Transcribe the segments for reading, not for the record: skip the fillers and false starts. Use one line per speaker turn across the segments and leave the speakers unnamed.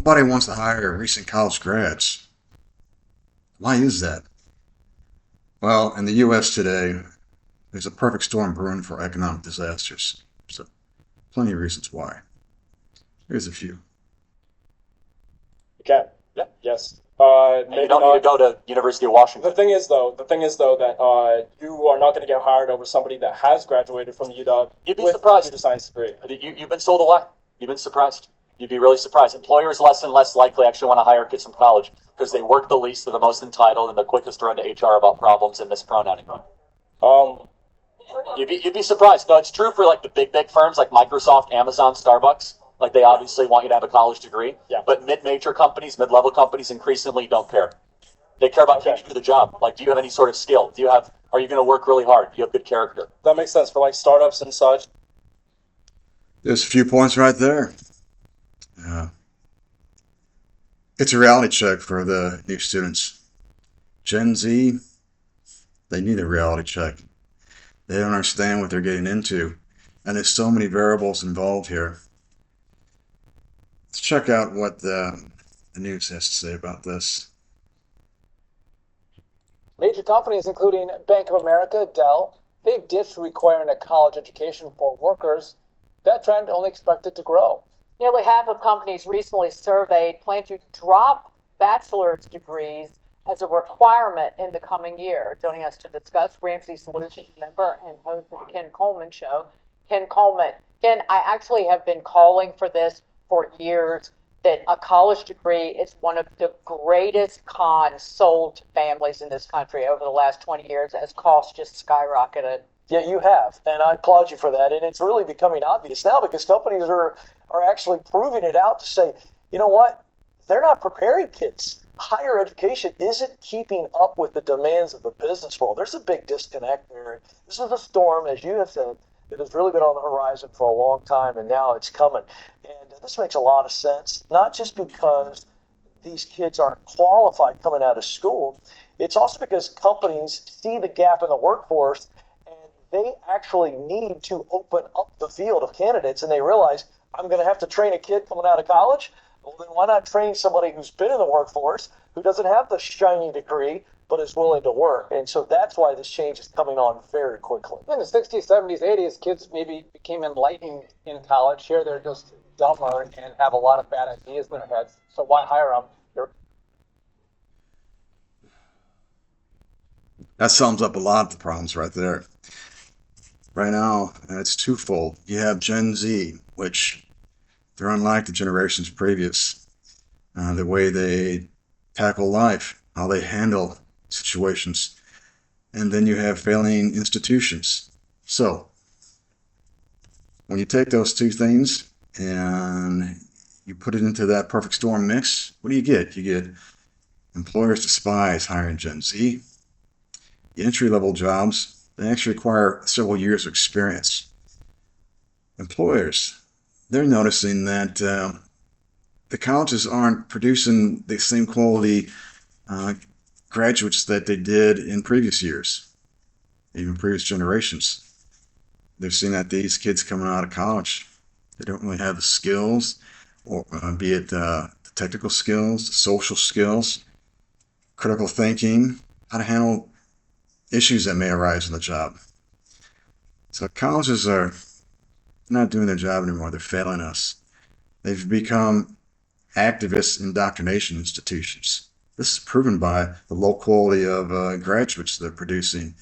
Nobody wants to hire recent college grads. Why is that? Well, in the U.S. today, there's a perfect storm brewing for economic disasters. So, plenty of reasons why. Here's a few.
Okay. Yeah. Yes.
And you
Maybe
don't need to
not.
go to University of Washington.
The thing is though that you are not going to get hired over somebody that has graduated from UW
You'd be
with a
surprised.
computer science degree.
You've been sold a lie. You've been surprised. You'd be really surprised. Employers less and less likely actually want to hire kids from college because they work the least, they're the most entitled, and the quickest to run to HR about problems and mispronouncing.
Um,
You'd be surprised. No, it's true for like the big firms like Microsoft, Amazon, Starbucks. Like they obviously want you to have a college degree.
Yeah.
But mid-major companies, mid-level companies increasingly don't care. They care about can you do the job. Like, do you have any sort of skill? Are you going to work really hard? Do you have good character?
that makes sense for like startups and such.
There's a few points right there. It's a reality check for the new students. Gen Z, they need a reality check. They don't understand what they're getting into. And there's so many variables involved here. Let's check out what the news has to say about this.
Major companies, including Bank of America, Dell, they've ditched requiring a college education for workers. That trend only expected to grow.
Nearly half of companies recently surveyed plan to drop bachelor's degrees as a requirement in the coming year. Joining us to discuss, Ramsey Solutions member and host of the Ken Coleman Show, Ken Coleman. Ken, I actually have been calling for this for years, that a college degree is one of the greatest cons sold to families in this country over the last 20 years as costs just skyrocketed.
Yeah, you have, and I applaud you for that. And it's really becoming obvious now because companies are actually proving it out to say, you know what, they're not preparing kids. Higher education isn't keeping up with the demands of the business world. There's a big disconnect there. This is a storm, as you have said, that has really been on the horizon for a long time, and now it's coming. And this makes a lot of sense, not just because these kids aren't qualified coming out of school. It's also because companies see the gap in the workforce and they actually need to open up the field of candidates, and they realize, I'm going to have to train a kid coming out of college. Well, then why not train somebody who's been in the workforce, who doesn't have the shiny degree, but is willing to work? And so that's why this change is coming on very quickly.
In the 60s, 70s, 80s, kids maybe became enlightened in college. Here they're just dumber and have a lot of bad ideas in their heads. So why hire them?
That sums up a lot of the problems right there. Right now, it's twofold. You have Gen Z, which they're unlike the generations previous. The way they tackle life, how they handle situations. And then you have failing institutions. So, when you take those two things and you put it into that perfect storm mix, what do you get? You get employers despise hiring Gen Z. The entry-level jobs, they actually require several years of experience. Employers, they're noticing that the colleges aren't producing the same quality graduates that they did in previous years, even previous generations. They're seeing that these kids coming out of college, they don't really have the skills, or be it the technical skills, the social skills, critical thinking, how to handle issues that may arise in the job. So colleges are not doing their job anymore. They're failing us. They've become activist indoctrination institutions. This is proven by the low quality of graduates they're producing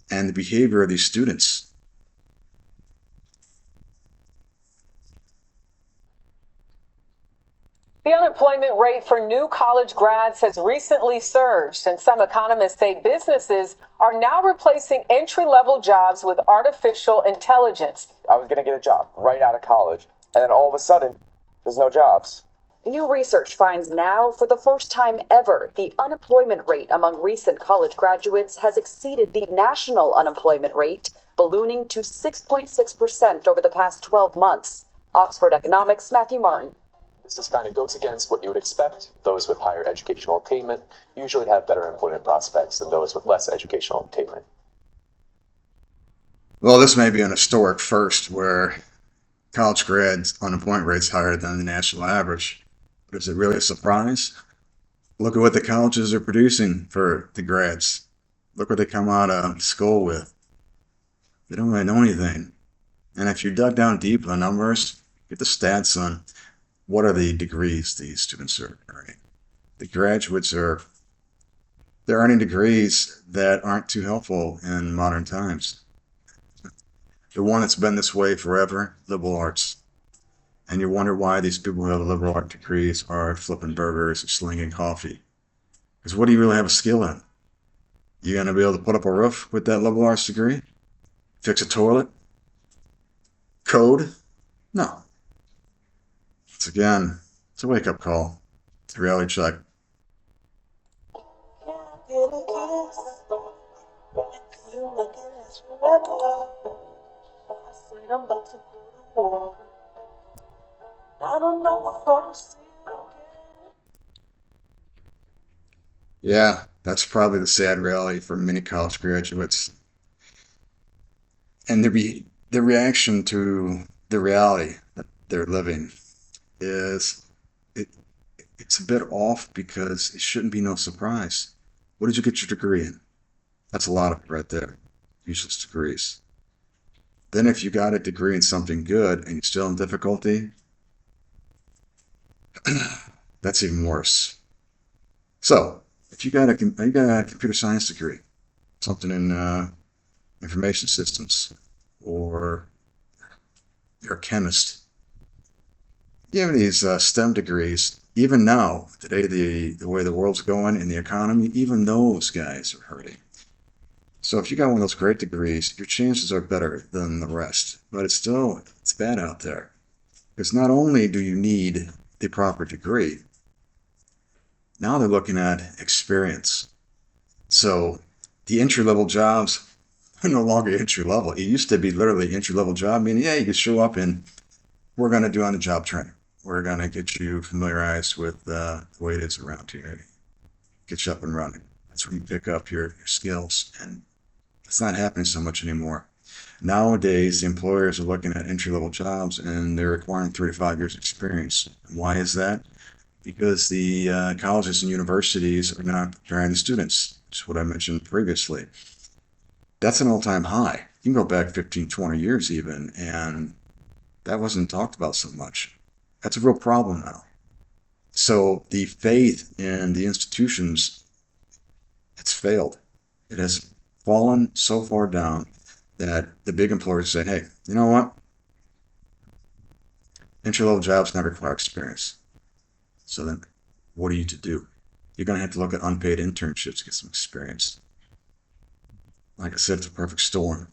and the behavior of these students.
The unemployment rate for new college grads has recently surged, and some economists say businesses are now replacing entry-level jobs with artificial intelligence.
I was going to get a job right out of college, and then all of a sudden, there's no jobs.
New research finds now, for the first time ever, the unemployment rate among recent college graduates has exceeded the national unemployment rate, ballooning to 6.6% over the past 12 months. Oxford Economics' Matthew Martin.
This kind of goes against what you would expect. Those with higher educational attainment usually have better employment prospects than those with less educational attainment.
Well, this may be an historic first where college grads' unemployment rate's higher than the national average. Is it really a surprise? Look at what the colleges are producing for the grads. Look what they come out of school with. They don't really know anything. And if you dug down deep in the numbers, get the stats on what are the degrees these students are earning. The graduates they're earning degrees that aren't too helpful in modern times. The one that's been this way forever, liberal arts. And you wonder why these people who have liberal art degrees are flipping burgers or slinging coffee. Because what do you really have a skill in? You gonna be able to put up a roof with that liberal arts degree? Fix a toilet? Code? No. It's a wake-up call. It's a reality check. Yeah, that's probably the sad reality for many college graduates. And the reaction to the reality that they're living is it, it's a bit off because it shouldn't be no surprise. What did you get your degree in? That's a lot of it right there. Useless degrees. Then if you got a degree in something good and you're still in difficulty, that's even worse. So, if you got a computer science degree, something in information systems, or you're a chemist, you have these STEM degrees. Even now, today, the way the world's going in the economy, even those guys are hurting. So if you got one of those great degrees, your chances are better than the rest. But it's bad out there. Because not only do you need the proper degree, now they're looking at experience. So the entry-level jobs are no longer entry-level. It used to be literally entry-level job, meaning, yeah, you could show up and we're going to do on-the-job training. We're going to get you familiarized with the way it is around here. Get you up and running. That's where you pick up your skills. And it's not happening so much anymore. Nowadays, the employers are looking at entry-level jobs and they're requiring 3 to 5 years experience. Why is that? Because the colleges and universities are not preparing the students. That's what I mentioned previously. That's an all-time high. You can go back 15, 20 years even, and that wasn't talked about so much. That's a real problem now. So the faith in the institutions, it's failed. It has fallen so far down that the big employers say, hey, you know what? Entry-level jobs not require experience. So then what are you to do? You're going to have to look at unpaid internships to get some experience. Like I said, it's a perfect storm.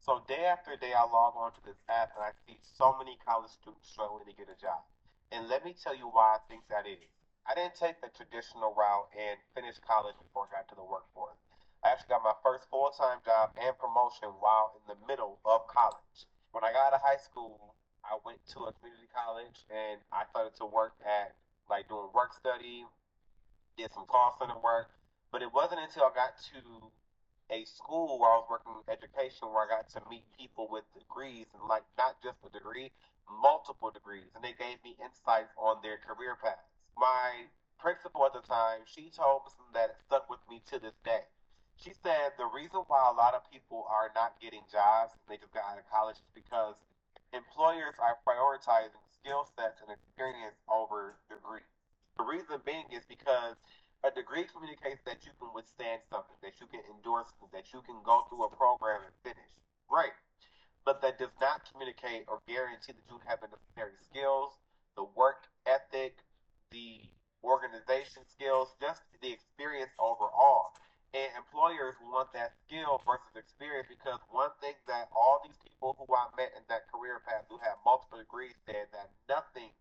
So day after day, I log on to this app and I see so many college students struggling to get a job. And let me tell you why I think that is. I didn't take the traditional route and finish college before I got to the workforce. I actually got my first full-time job and promotion while in the middle of college. When I got out of high school, I went to a community college and I started to work at like doing work study, did some call center work. But it wasn't until I got to a school where I was working in education where I got to meet people with degrees and like not just a degree, multiple degrees, and they gave me insights on their career paths. My principal at the time, she told me something that stuck with me to this day. She said the reason why a lot of people are not getting jobs and they just got out of college is because employers are prioritizing skill sets and experience over degrees. The reason being is because a degree communicates that you can withstand something, that you can endure something, that you can go through a program and finish. Great. But that does not communicate or guarantee that you have the necessary skills, the work ethic, the organization skills, just the experience overall. And employers want that skill versus experience because one thing that all these people who I met in that career path who have multiple degrees said that nothing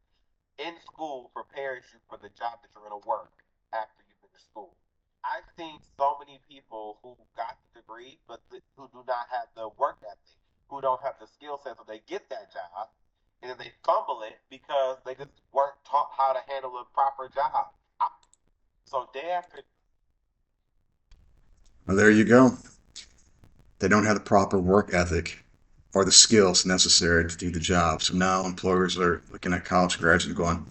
in school prepares you for the job that you're going to work after you finish school. I've seen so many people who got the degree but who do not have the work ethic, who don't have the skill set, so they get that job and then they fumble it because they just weren't taught how to handle a proper job. So day after.
Well, there you go. They don't have the proper work ethic or the skills necessary to do the job. So now employers are looking at college graduates and going,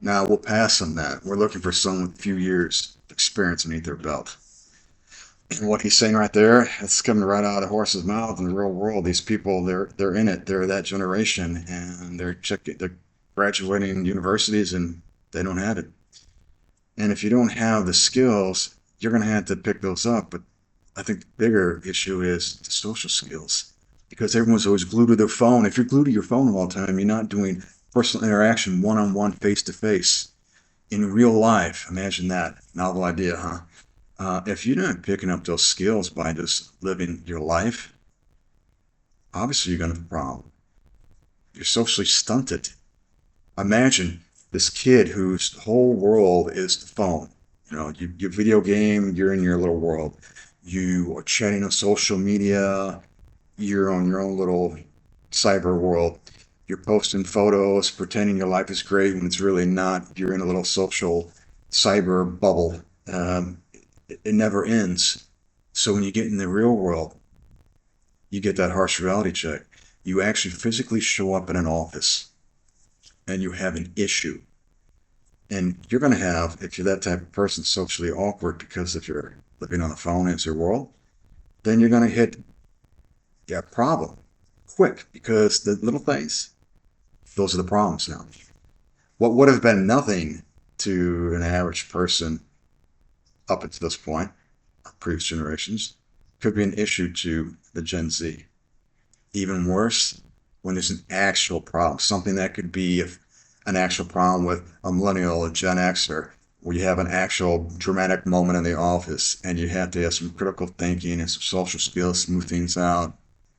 Now we'll pass on that. We're looking for someone with a few years of experience underneath their belt. And what he's saying right there, it's coming right out of the horse's mouth in the real world. These people, they're in it. They're that generation, and they're graduating universities, and they don't have it. And if you don't have the skills, you're going to have to pick those up. But I think the bigger issue is the social skills, because everyone's always glued to their phone. If you're glued to your phone all the time, you're not doing personal interaction, one-on-one, face-to-face in real life. Imagine that. Novel idea, huh? If you're not picking up those skills by just living your life, obviously you're going to have a problem. You're socially stunted. Imagine this kid whose whole world is the phone. You know, you video game, you're in your little world. You are chatting on social media, you're on your own little cyber world. You're posting photos, pretending your life is great when it's really not. You're in a little social cyber bubble. It never ends. So when you get in the real world, you get that harsh reality check. You actually physically show up in an office and you have an issue. And you're going to have, if you're that type of person, socially awkward, because if you're living on the phone as your world, then you're going to hit a problem quick, because the little things, those are the problems now. What would have been nothing to an average person up until this point, previous generations, could be an issue to the Gen Z. Even worse, when there's an actual problem, something that could be an actual problem with a millennial, a Gen Xer, where you have an actual dramatic moment in the office and you have to have some critical thinking and some social skills, smooth things out,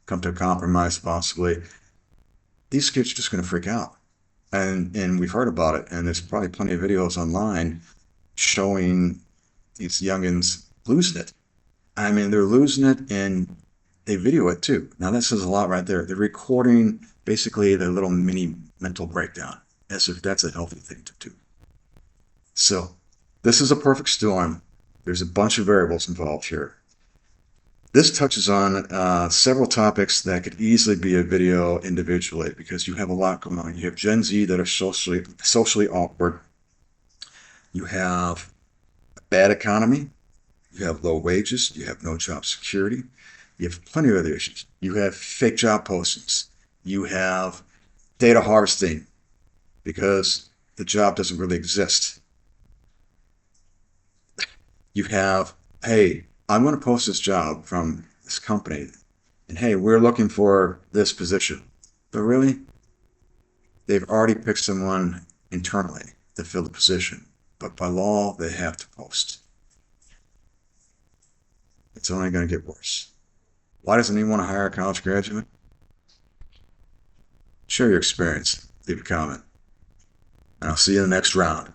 come to a compromise possibly. These kids are just going to freak out. And we've heard about it, and there's probably plenty of videos online showing these youngins losing it. I mean, they're losing it, and they video it too. Now that says a lot right there. They're recording basically their little mini mental breakdown, as if that's a healthy thing to do. So this is a perfect storm. There's a bunch of variables involved here. This touches on several topics that could easily be a video individually, because you have a lot going on. You have Gen Z that are socially awkward. You have a bad economy. You have low wages. You have no job security. You have plenty of other issues. You have fake job postings. You have data harvesting, because the job doesn't really exist. You have, hey, I'm going to post this job from this company, and hey, we're looking for this position. But really, they've already picked someone internally to fill the position. But by law, they have to post. It's only going to get worse. Why doesn't anyone want to hire a college graduate? Share your experience. Leave a comment. And I'll see you in the next round.